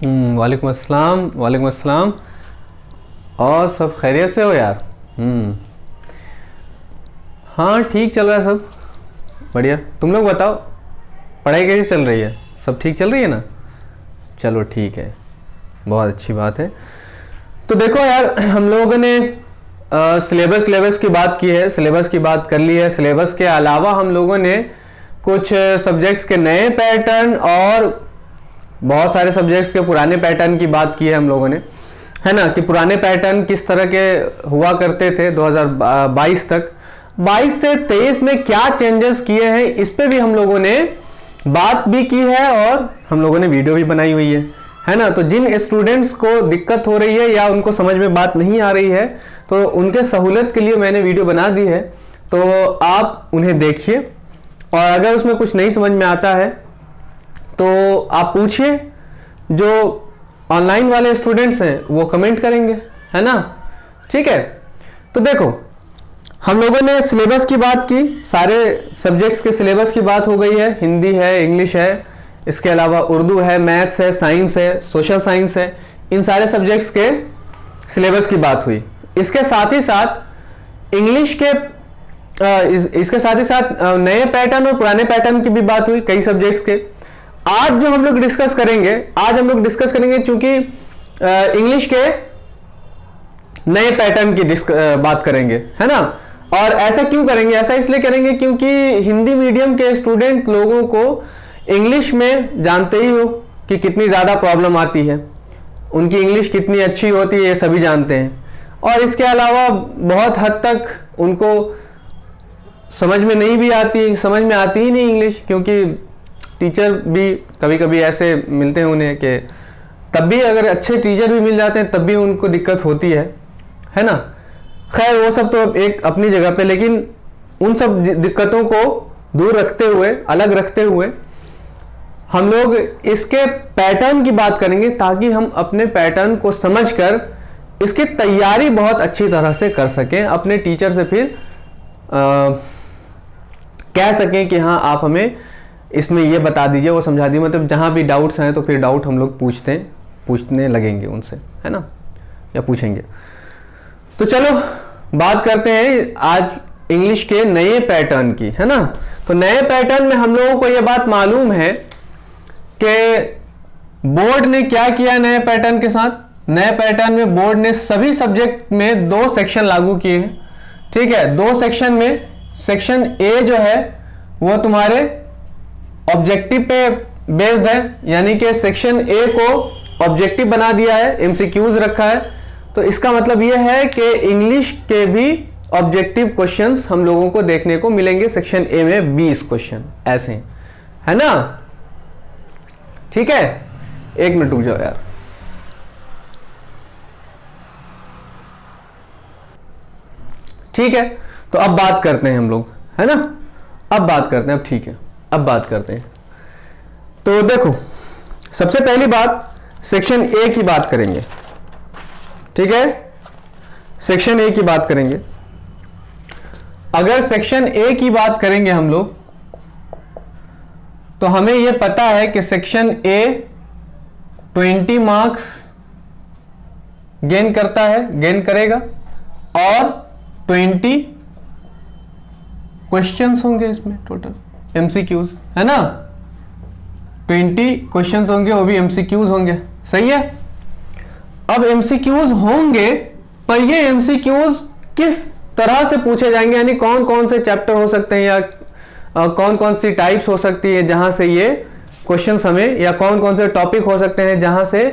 वालेकुम अस्सलाम। वालेकुम अस्सलाम। और सब खैरियत से हो यार? हाँ ठीक चल रहा है सब बढ़िया। तुम लोग बताओ, पढ़ाई कैसी चल रही है? सब ठीक चल रही है ना? चलो ठीक है, बहुत अच्छी बात है। तो देखो यार, हम लोगों ने सिलेबस की बात की है, सिलेबस की बात कर ली है। सिलेबस के अलावा हम लोगों ने कुछ सब्जेक्ट्स के नए पैटर्न और बहुत सारे सब्जेक्ट्स के पुराने पैटर्न की बात की है हम लोगों ने, है ना, कि पुराने पैटर्न किस तरह के हुआ करते थे 2022 तक। 22 से 23 में क्या चेंजेस किए हैं, इस पे भी हम लोगों ने बात भी की है और हम लोगों ने वीडियो भी बनाई हुई है ना। तो जिन स्टूडेंट्स को दिक्कत हो रही है या उनको समझ में बात नहीं आ रही है, तो उनके सहूलत के लिए मैंने वीडियो बना दी है, तो आप उन्हें देखिए। और अगर उसमें कुछ नहीं समझ में आता है तो आप पूछिए। जो ऑनलाइन वाले स्टूडेंट्स हैं वो कमेंट करेंगे, है ना। ठीक है, तो देखो हम लोगों ने सिलेबस की बात की, सारे सब्जेक्ट्स के सिलेबस की बात हो गई है। हिंदी है, इंग्लिश है, इसके अलावा उर्दू है, मैथ्स है, साइंस है, सोशल साइंस है, इन सारे सब्जेक्ट्स के सिलेबस की बात हुई। इसके साथ ही साथ इंग्लिश के इसके साथ ही साथ नए पैटर्न और पुराने पैटर्न की भी बात हुई कई सब्जेक्ट्स के। आज जो हम लोग डिस्कस करेंगे, चूंकि इंग्लिश के नए पैटर्न की बात करेंगे, है ना। और ऐसा क्यों करेंगे? ऐसा इसलिए करेंगे क्योंकि हिंदी मीडियम के स्टूडेंट लोगों को इंग्लिश में जानते ही हो कि कितनी ज़्यादा प्रॉब्लम आती है, उनकी इंग्लिश कितनी अच्छी होती है, ये सभी जानते हैं। और इसके अलावा बहुत हद तक उनको समझ में नहीं भी आती, समझ में आती ही नहीं इंग्लिश, क्योंकि टीचर भी कभी कभी ऐसे मिलते हैं उन्हें कि तब भी अगर अच्छे टीचर भी मिल जाते हैं तब भी उनको दिक्कत होती है ना। खैर वो सब तो एक अपनी जगह पे, लेकिन उन सब दिक्कतों को दूर रखते हुए, अलग रखते हुए हम लोग इसके पैटर्न की बात करेंगे, ताकि हम अपने पैटर्न को समझकर इसकी तैयारी बहुत अच्छी तरह से कर सकें, अपने टीचर से फिर कह सकें कि हाँ आप हमें इसमें ये बता दीजिए, वो समझा दीजिए। मतलब जहाँ भी डाउट्स हैं तो फिर डाउट हम लोग पूछने लगेंगे उनसे, है ना, या पूछेंगे। तो चलो बात करते हैं आज इंग्लिश के नए पैटर्न की, है ना। तो नए पैटर्न में हम लोगों को ये बात मालूम है कि बोर्ड ने क्या किया नए पैटर्न के साथ। नए पैटर्न में बोर्ड ने सभी सब्जेक्ट में 2 सेक्शन लागू किए हैं। ठीक है, 2 सेक्शन में सेक्शन ए जो है वो तुम्हारे ऑब्जेक्टिव पे बेस्ड है, यानी कि सेक्शन ए को ऑब्जेक्टिव बना दिया है, एमसीक्यूज रखा है। तो इसका मतलब यह है कि इंग्लिश के भी ऑब्जेक्टिव क्वेश्चंस हम लोगों को देखने को मिलेंगे सेक्शन ए में 20 क्वेश्चन ऐसे, है ना। ठीक है, 1 मिनट रुक जाओ यार। ठीक है, तो अब बात करते हैं हम लोग, है ना। अब बात करते हैं, अब ठीक है, अब बात करते हैं। तो देखो सबसे पहली बात सेक्शन ए की बात करेंगे। ठीक है, सेक्शन ए की बात करेंगे। अगर सेक्शन ए की बात करेंगे हम लोग, तो हमें यह पता है कि सेक्शन ए 20 मार्क्स गेन करेगा और 20 क्वेश्चंस होंगे इसमें टोटल, एमसीक्यूज, है ना। 20 क्वेश्चंस होंगे, वो भी एमसीक्यूज होंगे, सही है। अब एमसीक्यूज होंगे, पर ये एमसीक्यूज किस तरह से पूछे जाएंगे, यानी कौन कौन से चैप्टर हो सकते हैं या कौन कौन सी टाइप्स हो सकती है जहां से ये क्वेश्चंस हमें, या कौन कौन से टॉपिक हो सकते हैं जहां से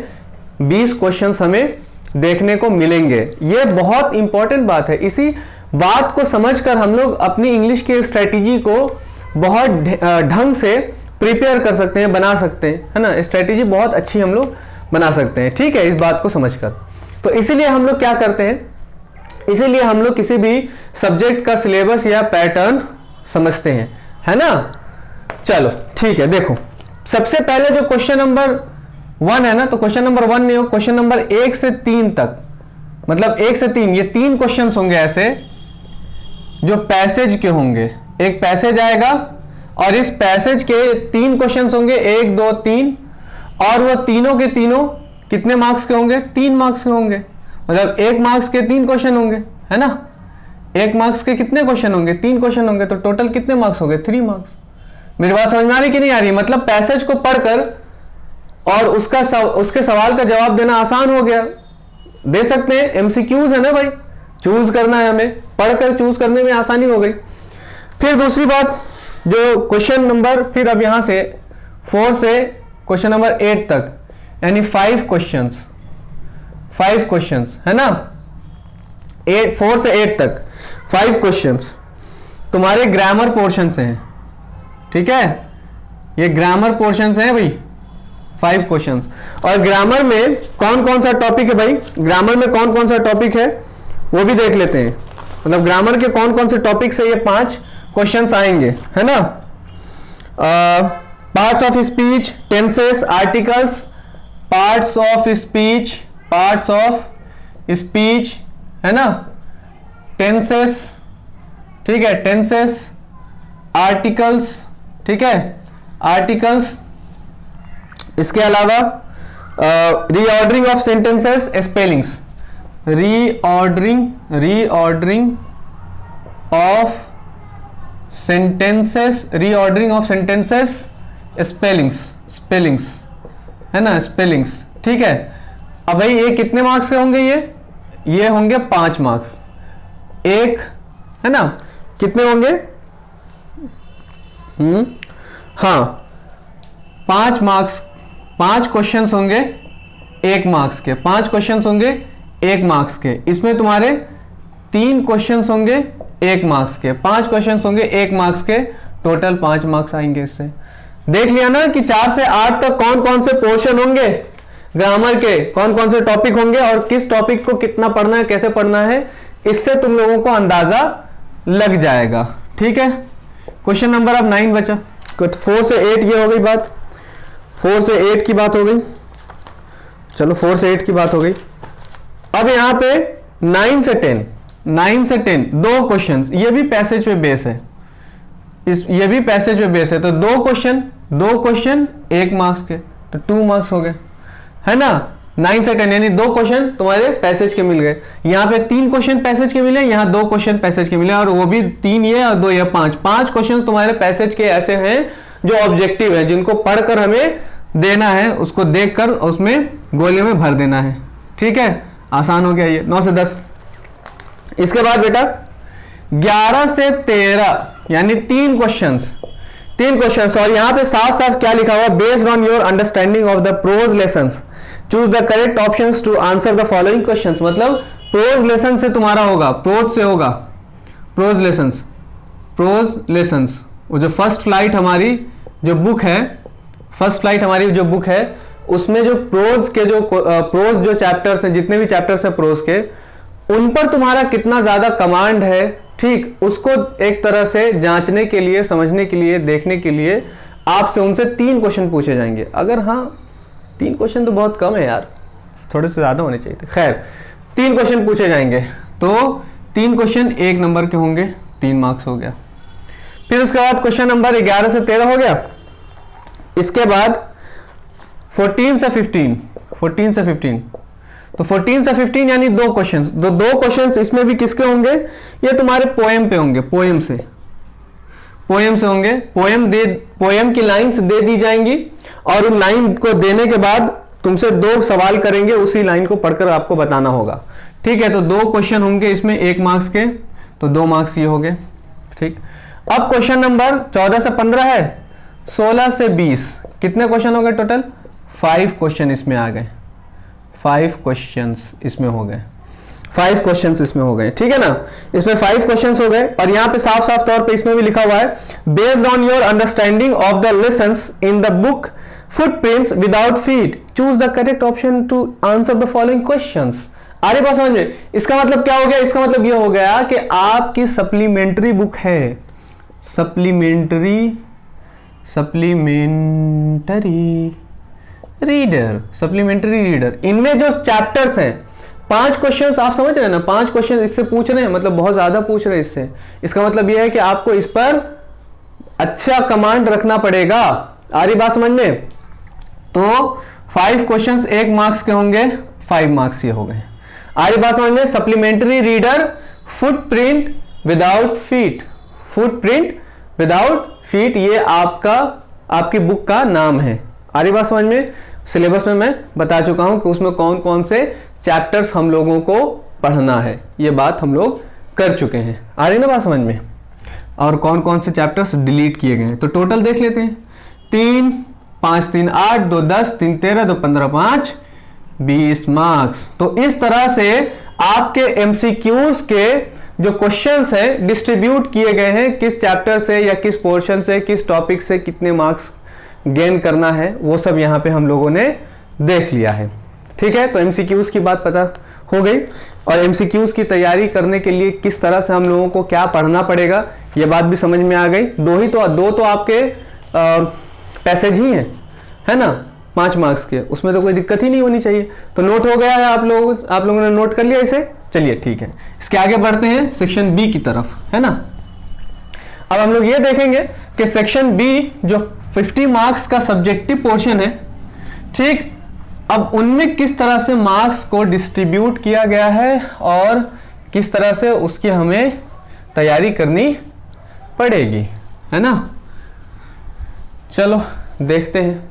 20 क्वेश्चंस हमें देखने को मिलेंगे। ये बहुत इंपॉर्टेंट बात है। इसी बात को समझकर हम लोग अपनी इंग्लिश की स्ट्रेटेजी को बहुत ढंग से प्रिपेयर कर सकते हैं, बना सकते हैं, है ना। स्ट्रेटेजी बहुत अच्छी हम लोग बना सकते हैं, ठीक है, इस बात को समझकर। तो इसीलिए हम लोग क्या करते हैं, इसीलिए हम लोग किसी भी सब्जेक्ट का सिलेबस या पैटर्न समझते हैं, है ना। चलो ठीक है, देखो सबसे पहले जो क्वेश्चन नंबर 1 है ना, तो क्वेश्चन नंबर 1 नहीं हो, क्वेश्चन नंबर 1 से 3 तक, मतलब 1 से 3, ये 3 क्वेश्चंस होंगे ऐसे जो पैसेज के होंगे। एक पैसेज आएगा और इस पैसेज के 3 क्वेश्चंस होंगे, 1 2 3, और वो तीनों के तीनों कितने मार्क्स के होंगे? 3 मार्क्स के होंगे। मतलब 1 मार्क्स के 3 क्वेश्चन होंगे, है ना? 1 मार्क्स के कितने क्वेश्चन होंगे? 3 क्वेश्चन होंगे, तो टोटल कितने मार्क्स हो गए? 3 मार्क्स। मेरी बात समझ में आ रही कि नहीं आ रही? मतलब पैसेज को पढ़कर और उसके सवाल का जवाब देना आसान हो गया। दे सकते हैं, एमसीक्यूज है ना भाई, चूज करना है हमें, पढ़कर चूज करने में आसानी हो गई। फिर दूसरी बात, जो क्वेश्चन नंबर, फिर अब यहां से 4 से क्वेश्चन नंबर 8 तक, यानी 5 क्वेश्चंस है ना, 4 से 8 तक 5 क्वेश्चंस तुम्हारे ग्रामर पोर्शन से हैं। ठीक है, ये ग्रामर पोर्शन से हैं भाई, 5 क्वेश्चंस। और ग्रामर में कौन कौन सा टॉपिक है भाई? ग्रामर में कौन कौन सा टॉपिक है वो भी देख लेते हैं। मतलब ग्रामर के कौन कौन से टॉपिक से ये 5 क्वेश्चंस आएंगे, है ना? Parts of speech, tenses, articles, parts of speech, है ना, टेंसेस, ठीक है, टेंसेस, आर्टिकल्स, ठीक है, आर्टिकल्स, इसके अलावा reordering of sentences, spellings, reordering of sentences, spellings, है ना, स्पेलिंग्स, ठीक है। अब भाई ये कितने मार्क्स के होंगे? ये होंगे 5 मार्क्स, एक, है ना, कितने होंगे? हाँ, 5 मार्क्स, 5 क्वेश्चंस होंगे 1 मार्क्स के, 5 क्वेश्चंस होंगे 1 मार्क्स के। इसमें तुम्हारे 3 क्वेश्चंस होंगे 1 मार्क्स के, 5 क्वेश्चंस होंगे 1 मार्क्स के, टोटल 5 मार्क्स आएंगे इससे। देख लिया ना कि 4 से 8 तक कौन कौन से पोर्शन होंगे ग्रामर के, कौन कौन से टॉपिक होंगे और किस टॉपिक को कितना पढ़ना है, कैसे पढ़ना है, इससे तुम लोगों को अंदाजा लग जाएगा। ठीक है, क्वेश्चन नंबर अब 9 बचा। 4 से 8 ये हो गई बात, 4 से 8 की बात हो गई। चलो 4 से 8 की बात हो गई। अब यहां पे 9 से 10 2 क्वेश्चन, ये भी पैसेज पे बेस है, ये भी पैसेज पे बेस है, तो 2 क्वेश्चन 1 मार्क्स के, तो 2 मार्क्स हो गए, है ना। 9 से 10 यानी 2 क्वेश्चन तुम्हारे पैसेज के मिल गए। यहाँ पे 3 क्वेश्चन पैसेज के मिले, यहाँ 2 क्वेश्चन पैसेज के मिले, और वो भी 3 ये और 2 ये, 5 क्वेश्चन तुम्हारे पैसेज के ऐसे हैं जो ऑब्जेक्टिव है, जिनको पढ़कर हमें देना है, उसको देखकर उसमें गोले में भर देना है। ठीक है, आसान हो गया ये। 9 से 10। इसके बाद बेटा 11 से 13 यानी 3 क्वेश्चंस, और यहां पे साफ साफ क्या लिखा हुआ? Based on your understanding of the prose lessons choose the correct options to answer the following questions. मतलब प्रोज लेसन से तुम्हारा होगा, प्रोज से होगा, प्रोज लेसन्स। वो जो फर्स्ट फ्लाइट हमारी जो बुक है, उसमें जो प्रोज जो चैप्टर्स हैं, जितने भी चैप्टर्स हैं प्रोज के, उन पर तुम्हारा कितना ज्यादा कमांड है, ठीक, उसको एक तरह से जांचने के लिए, समझने के लिए, देखने के लिए आपसे उनसे 3 क्वेश्चन पूछे जाएंगे। अगर हाँ 3 क्वेश्चन तो बहुत कम है यार, थोड़े से ज्यादा होने चाहिए थे। खैर 3 क्वेश्चन पूछे जाएंगे, तो 3 क्वेश्चन 1 नंबर के होंगे, 3 मार्क्स हो गया। फिर उसके बाद क्वेश्चन नंबर 11 से 13 हो गया। इसके बाद 14 से 15, तो 14 से 15 यानी 2 क्वेश्चंस, 2 क्वेश्चंस इसमें भी किसके होंगे? ये तुम्हारे पोएम पे होंगे, पोएम से होंगे। पोएम की लाइंस दे दी जाएंगी, और उन लाइन को देने के बाद तुमसे 2 सवाल करेंगे, उसी लाइन को पढ़कर आपको बताना होगा। ठीक है, तो 2 क्वेश्चन होंगे इसमें 1 मार्क्स के, तो 2 मार्क्स ये हो गए। ठीक, अब क्वेश्चन नंबर 14 से 15 है, 16 से 20 कितने क्वेश्चन हो गए टोटल? 5 क्वेश्चन इसमें आ गए, 5 क्वेश्चंस इसमें हो गए, 5 क्वेश्चंस इसमें हो गए। ठीक है ना, इसमें 5 क्वेश्चंस हो गए। और यहां पे साफ साफ तौर पे इसमें भी लिखा हुआ है, based on your understanding of the lessons in the book Footprints Without Feet choose the correct option to answer the following questions. आ रही बात समझ में? इसका मतलब क्या हो गया? इसका मतलब ये हो गया कि आपकी सप्लीमेंट्री बुक है, सप्लीमेंट्री रीडर, इनमें जो चैप्टर्स हैं, 5 क्वेश्चंस आप समझ रहे हैं ना, 5 क्वेश्चन इससे पूछ रहे हैं, मतलब बहुत ज्यादा पूछ रहे हैं इससे। इसका मतलब यह है कि आपको इस पर अच्छा कमांड रखना पड़ेगा। आ रही बात समझ में? तो 5 क्वेश्चंस 1 मार्क्स के होंगे, 5 मार्क्स ये हो गए। आगे बात समझ में, supplementary reader footprint without feet, footprint without feet ये आपकी बुक का नाम है। आगे बात समझ में, सिलेबस में मैं बता चुका हूं कि उसमें कौन कौन से चैप्टर्स हम लोगों को पढ़ना है, ये बात हम लोग कर चुके हैं। आ रही ना बात समझ में, और कौन कौन से चैप्टर्स डिलीट किए गए हैं। तो टोटल देख लेते हैं, 3 5 3 8 2 10 3 13 2 15 5 20 मार्क्स। तो इस तरह से आपके एमसीक्यूज के जो क्वेश्चंस हैं डिस्ट्रीब्यूट किए गए हैं, किस चैप्टर से या किस पोर्शन से, किस टॉपिक से कितने मार्क्स गेन करना है, वो सब यहाँ पे हम लोगों ने देख लिया है। ठीक है, तो एमसीक्यूज की बात पता हो गई, और एमसीक्यूज की तैयारी करने के लिए किस तरह से हम लोगों को क्या पढ़ना पड़ेगा ये बात भी समझ में आ गई। दो तो आपके पैसेज ही हैं, है ना, 5 मार्क्स के, उसमें तो कोई दिक्कत ही नहीं होनी चाहिए। तो नोट हो गया है, आप लोगों ने नोट कर लिया इसे। चलिए ठीक है, इसके आगे बढ़ते हैं सेक्शन बी की तरफ, है ना। अब हम लोग ये देखेंगे कि सेक्शन बी जो 50 मार्क्स का सब्जेक्टिव पोर्शन है, ठीक, अब उनमें किस तरह से मार्क्स को डिस्ट्रीब्यूट किया गया है और किस तरह से उसकी हमें तैयारी करनी पड़ेगी, है ना। चलो देखते हैं।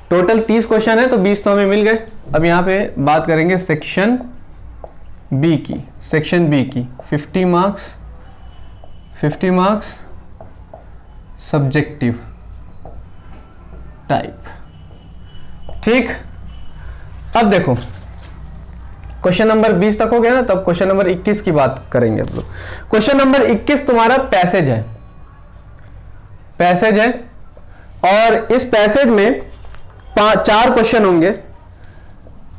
टोटल 30 क्वेश्चन है, तो 20 तो हमें मिल गए। अब यहाँ पे बात करेंगे सेक्शन बी की। सेक्शन बी की 50 मार्क्स सब्जेक्टिव टाइप, ठीक। अब देखो, क्वेश्चन नंबर 20 तक हो गया ना, तब क्वेश्चन नंबर 21 की बात करेंगे हम लोग। क्वेश्चन नंबर 21 तुम्हारा पैसेज है, और इस पैसेज में 4 क्वेश्चन होंगे,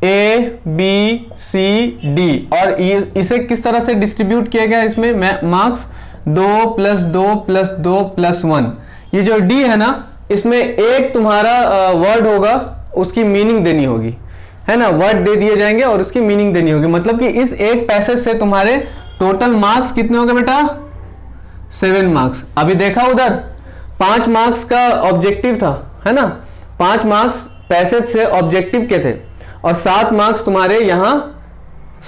ए बी सी डी, और इसे किस तरह से डिस्ट्रीब्यूट किया गया इसमें मार्क्स 2 + 2 + 2 + 1। ये जो डी है ना, इसमें एक तुम्हारा वर्ड होगा, उसकी मीनिंग देनी होगी, है ना, वर्ड दे दिए जाएंगे और उसकी मीनिंग देनी होगी। मतलब कि इस एक पैसेज से तुम्हारे टोटल मार्क्स कितने हो गए बेटा, 7 मार्क्स। अभी देखा उधर 5 मार्क्स का ऑब्जेक्टिव था, है ना, 5 मार्क्स पैसेज से ऑब्जेक्टिव के थे, और 7 मार्क्स तुम्हारे यहां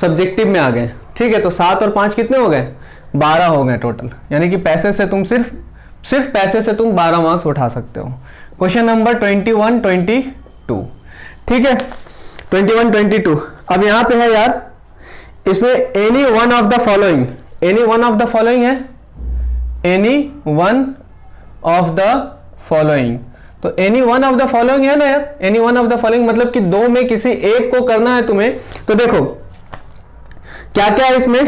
सब्जेक्टिव में आ गए। ठीक है, तो 7 और 5 कितने हो गए, 12 हो गए टोटल। यानी कि पैसेज से तुम सिर्फ पैसेज से तुम 12 मार्क्स उठा सकते हो। क्वेश्चन नंबर 21 22, ठीक है, 21 22। अब यहां पे है यार, इसमें any one of the following है, any one of the following. तो any one of the following है ना यार, any one of the following मतलब कि 2 में किसी एक को करना है तुम्हें। तो देखो क्या क्या है इसमें,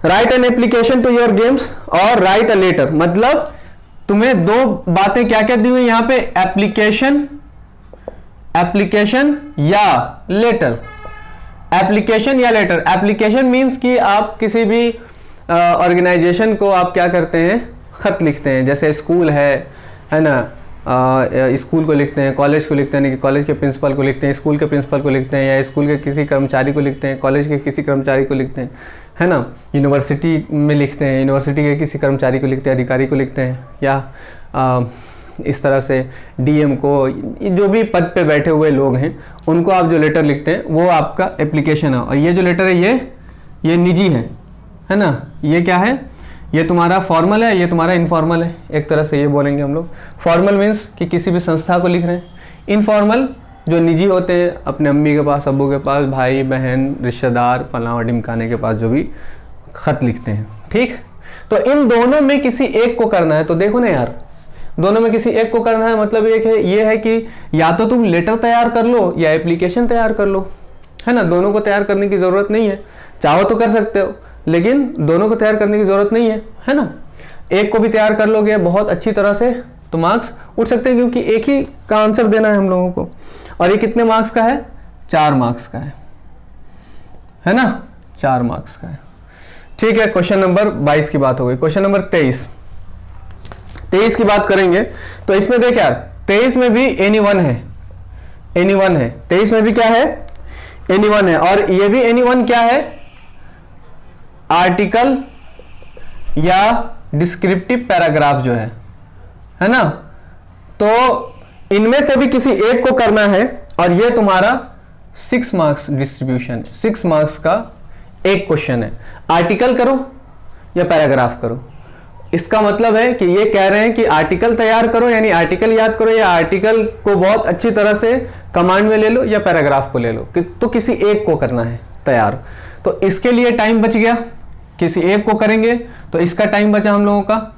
write an application to your games और राइट अ लेटर। मतलब तुम्हें 2 बातें क्या क्या दी हुई यहां पे, एप्लीकेशन या लेटर। एप्लीकेशन या लेटर, एप्लीकेशन मीन्स कि आप किसी भी ऑर्गेनाइजेशन को आप क्या करते हैं, खत लिखते हैं। जैसे स्कूल है ना, स्कूल को लिखते हैं, कॉलेज को लिखते हैं, कि कॉलेज के प्रिंसिपल को लिखते हैं, स्कूल के प्रिंसिपल को लिखते हैं, या स्कूल के किसी कर्मचारी को लिखते हैं, कॉलेज के किसी कर्मचारी को लिखते हैं, है ना, यूनिवर्सिटी में लिखते हैं, यूनिवर्सिटी के किसी कर्मचारी को लिखते हैं, अधिकारी को लिखते हैं, या इस तरह से डीएम को, जो भी पद पे बैठे हुए लोग हैं उनको आप जो लेटर लिखते हैं वो आपका एप्लीकेशन है। और ये जो लेटर है ये निजी है ना, ये क्या है, ये तुम्हारा फॉर्मल है, ये तुम्हारा इनफॉर्मल है। एक तरह से ये बोलेंगे हम लोग। फॉर्मल मीन्स कि किसी भी संस्था को लिख रहे हैं, इनफॉर्मल जो निजी होते हैं, अपने अम्मी के पास, अब्बू के पास, भाई बहन, रिश्तेदार, फलां ढिमकाने के पास जो भी खत लिखते हैं। ठीक, तो इन दोनों में किसी एक को करना है। तो देखो ना यार, दोनों में किसी एक को करना है, मतलब एक है ये है कि या तो तुम लेटर तैयार कर लो या एप्लीकेशन तैयार कर लो, है ना। दोनों को तैयार करने की ज़रूरत नहीं है, चाहो तो कर सकते हो, लेकिन दोनों को तैयार करने की ज़रूरत नहीं है ना। एक को भी तैयार कर लोगे बहुत अच्छी तरह से तो मार्क्स उठ सकते हैं, क्योंकि एक ही का आंसर देना है हम लोगों को। और ये कितने मार्क्स का है, 4 मार्क्स का है ना, 4 मार्क्स का है। ठीक है, क्वेश्चन नंबर 22 की बात हो गई। क्वेश्चन नंबर 23 की बात करेंगे। तो इसमें देख यार, 23 में भी एनी वन है, 23 में भी क्या है, एनी वन है। और ये भी एनी वन क्या है, आर्टिकल या डिस्क्रिप्टिव पैराग्राफ जो है ना। तो इनमें से भी किसी एक को करना है और ये तुम्हारा 6 मार्क्स डिस्ट्रीब्यूशन है, 6 मार्क्स का एक क्वेश्चन है। आर्टिकल करो या पैराग्राफ करो, इसका मतलब है कि ये कह रहे हैं कि आर्टिकल तैयार करो यानी आर्टिकल याद करो, या आर्टिकल को बहुत अच्छी तरह से कमांड में ले लो, या पैराग्राफ को ले लो, तो किसी एक को करना है तैयार। तो इसके लिए टाइम बच गया, किसी एक को करेंगे तो इसका टाइम बचा हम लोगों का,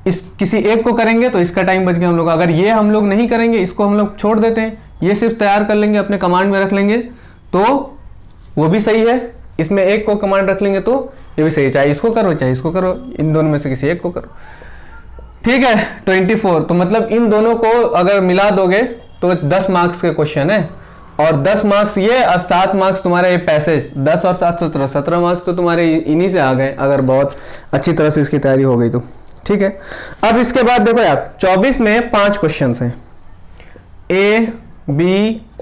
इस किसी एक को करेंगे तो इसका टाइम बच गया हम लोग का। अगर ये हम लोग नहीं करेंगे, इसको हम लोग छोड़ देते हैं, ये सिर्फ तैयार कर लेंगे, अपने कमांड में रख लेंगे, तो वो भी सही है। इसमें एक को कमांड रख लेंगे तो ये भी सही है, चाहे इसको करो चाहे इसको करो, इन दोनों में से किसी एक को करो। ठीक है, 24। तो मतलब इन दोनों को अगर मिला दोगे तो 10 मार्क्स के क्वेश्चन है, और 10 मार्क्स ये और 7 मार्क्स तुम्हारे ये पैसेज, 10 और 7 17, 17 मार्क्स तो तुम्हारे इन्हीं से आ गए अगर बहुत अच्छी तरह से इसकी तैयारी हो गई तो। ठीक है, अब इसके बाद देखो यार 24 में 5 क्वेश्चन हैं, A B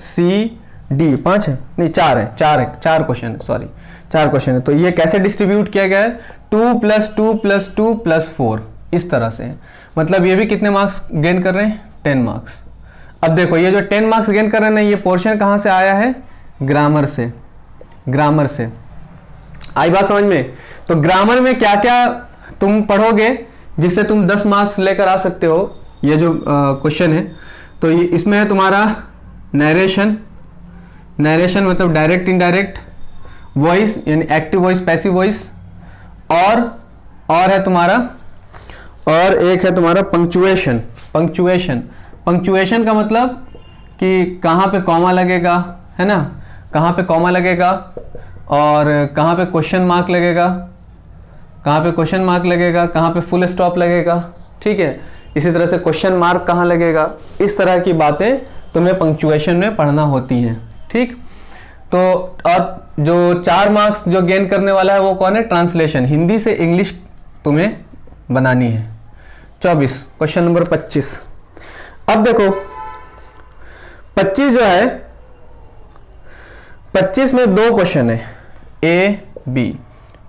C D, 5 है नहीं 4 है, 4 क्वेश्चन है, सॉरी 4 क्वेश्चन है। तो ये कैसे डिस्ट्रीब्यूट किया गया है, 2 + 2 + 2 + 4, इस तरह से है। मतलब ये भी कितने मार्क्स गेन कर रहे हैं, 10 मार्क्स। अब देखो ये जो 10 मार्क्स गेन कर रहे हैं ना, ये पोर्शन कहाँ से आया है, ग्रामर से, ग्रामर से। आई बात समझ में? तो ग्रामर में क्या क्या तुम पढ़ोगे जिससे तुम 10 मार्क्स लेकर आ सकते हो, ये जो क्वेश्चन है। तो ये इसमें है तुम्हारा नरेशन, नरेशन मतलब डायरेक्ट इनडायरेक्ट, वॉइस यानी एक्टिव वॉइस पैसिव वॉइस, और है तुम्हारा, और एक है तुम्हारा पंक्चुएशन। पंक्चुएशन, पंक्चुएशन का मतलब कि कहाँ पे कॉमा लगेगा, है ना, कहाँ पे कॉमा लगेगा और कहाँ पे क्वेश्चन मार्क लगेगा, कहाँ पे क्वेश्चन मार्क लगेगा, कहाँ पे फुल स्टॉप लगेगा। ठीक है, इसी तरह से क्वेश्चन मार्क कहाँ लगेगा, इस तरह की बातें तुम्हें पंक्चुएशन में पढ़ना होती हैं। ठीक, तो और जो 4 मार्क्स जो गेन करने वाला है वो कौन है, ट्रांसलेशन, हिंदी से इंग्लिश तुम्हें बनानी है। 24, क्वेश्चन नंबर 25। अब देखो 25 जो है, 25 में 2 क्वेश्चन है, A B,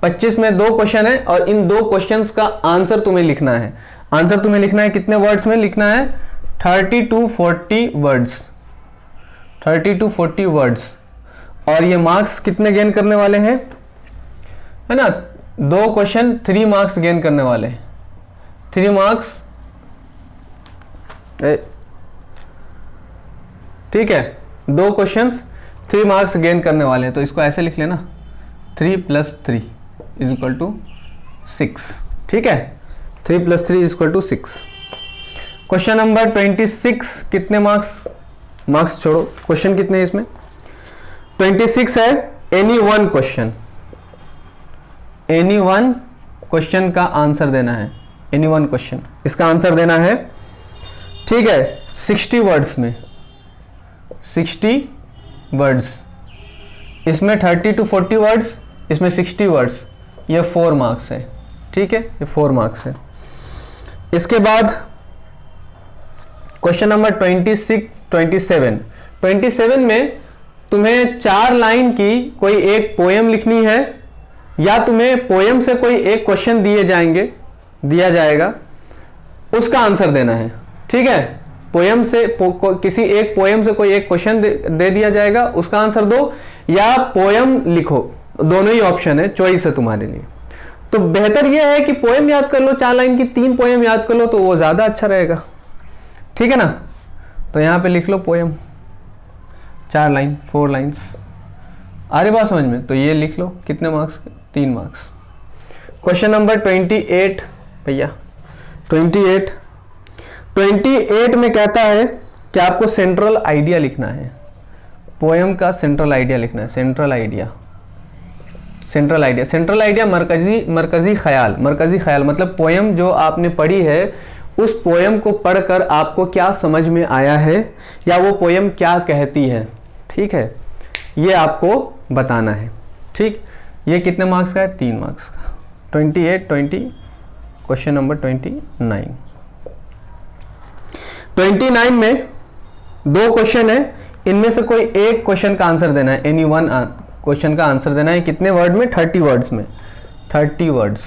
25 में 2 क्वेश्चन है और इन 2 क्वेश्चंस का आंसर तुम्हें लिखना है। आंसर तुम्हें लिखना है कितने वर्ड्स में लिखना है, 30 to 40 वर्ड्स, 30 to 40 वर्ड्स। और ये मार्क्स कितने गेन करने वाले हैं, है ना, 2 क्वेश्चन 3 मार्क्स गेन करने वाले हैं, 3 मार्क्स। ठीक है, 2 क्वेश्चंस 3 मार्क्स गेन करने वाले हैं। तो इसको ऐसे लिख लेना, 3 + 3 = 6। ठीक है, 3 + 3 = 6। क्वेश्चन नंबर 26 कितने मार्क्स, मार्क्स छोड़ो, क्वेश्चन कितने हैं इसमें, 26 है, any one question, any one question का आंसर देना है, एनी वन क्वेश्चन इसका आंसर देना है। ठीक है, 60 वर्ड्स में, 60 वर्ड्स, इसमें 30 to 40 वर्ड्स, इसमें 60 वर्ड्स, ये 4 मार्क्स है। ठीक है, ये 4 मार्क्स है। इसके बाद क्वेश्चन नंबर 27 में तुम्हें 4 लाइन की कोई एक पोएम लिखनी है, या तुम्हें पोएम से कोई एक क्वेश्चन दिया जाएगा, उसका आंसर देना है। ठीक है, पोएम से किसी एक पोएम से कोई एक क्वेश्चन दे दिया जाएगा, उसका आंसर दो, या पोएम लिखो, दोनों ही ऑप्शन है, चॉइस है तुम्हारे लिए। तो बेहतर यह है कि पोएम याद कर लो, 4 लाइन की 3 पोएम याद कर लो, तो वो ज्यादा अच्छा रहेगा। ठीक है ना, तो यहां पे लिख लो पोएम, 4 लाइन, 4 लाइन्स। आ रही बात समझ में? तो ये लिख लो, कितने मार्क्स, 3 मार्क्स। क्वेश्चन नंबर 28 भैया, 28 में कहता है कि आपको सेंट्रल आइडिया लिखना है, पोएम का सेंट्रल आइडिया लिखना है। सेंट्रल आइडिया मरकजी ख्याल मतलब पोएम जो आपने पढ़ी है, उस पोएम को पढ़कर आपको क्या समझ में आया है, या वो पोएम क्या कहती है। ठीक है, ये आपको बताना है। ठीक, ये कितने मार्क्स का है, 3 मार्क्स का। 28 क्वेश्चन नंबर 29 में 2 क्वेश्चन है, इनमें से कोई एक क्वेश्चन का आंसर देना है, एनी वन क्वेश्चन का आंसर देना है। कितने वर्ड में, 30 वर्ड्स में, 30 वर्ड्स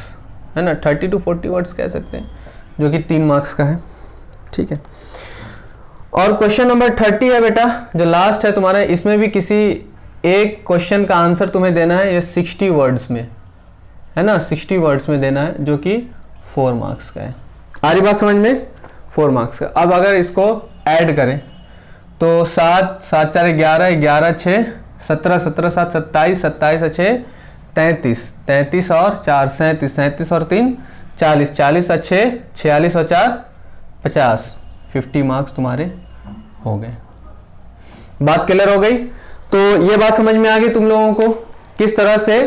है ना, 30 to 40 वर्ड्स कह सकते हैं, जो कि 3 मार्क्स का है। ठीक है, और क्वेश्चन नंबर 30 है बेटा, जो लास्ट है तुम्हारा, इसमें भी किसी एक क्वेश्चन का आंसर तुम्हें देना है, ये 60 वर्ड्स में है ना, 60 वर्ड्स में देना है, जो कि 4 मार्क्स का है। आ रही बात समझ में? 4 मार्क्स का। अब अगर इसको ऐड करें तो 7 7 4 11 11 6 17 17 7 27 27 6 33 33 और 4 37 37 और 3 40 40 और 6 46 और 4 50 50 मार्क्स तुम्हारे हो गए। बात क्लियर हो गई? तो ये बात समझ में आ गई तुम लोगों को किस तरह से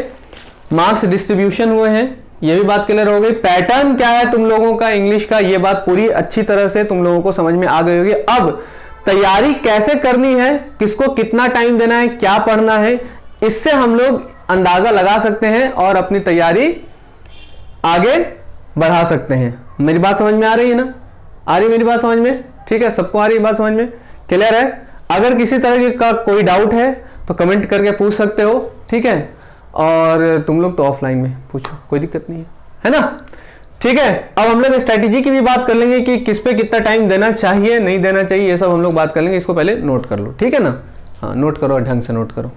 मार्क्स डिस्ट्रीब्यूशन हुए हैं, ये भी बात क्लियर हो गई। पैटर्न क्या है तुम लोगों का इंग्लिश का, ये बात पूरी अच्छी तरह से तुम लोगों को समझ में आ गई होगी। अब तैयारी कैसे करनी है, किसको कितना टाइम देना है, क्या पढ़ना है, इससे हम लोग अंदाजा लगा सकते हैं और अपनी तैयारी आगे बढ़ा सकते हैं। मेरी बात समझ में आ रही है ना? आ रही मेरी बात समझ में? ठीक है, सबको आ रही है बात समझ में? क्लियर है? अगर किसी तरह का कोई डाउट है तो कमेंट करके पूछ सकते हो, ठीक है। और तुम लोग तो ऑफलाइन में पूछो, कोई दिक्कत नहीं है ना? ठीक है। अब हम लोग स्ट्रैटेजी की भी बात कर लेंगे कि किस पे कितना टाइम देना चाहिए, नहीं देना चाहिए, ये सब हम लोग बात कर लेंगे। इसको पहले नोट कर लो, ठीक है ना? हाँ, नोट करो, ढंग से नोट करो।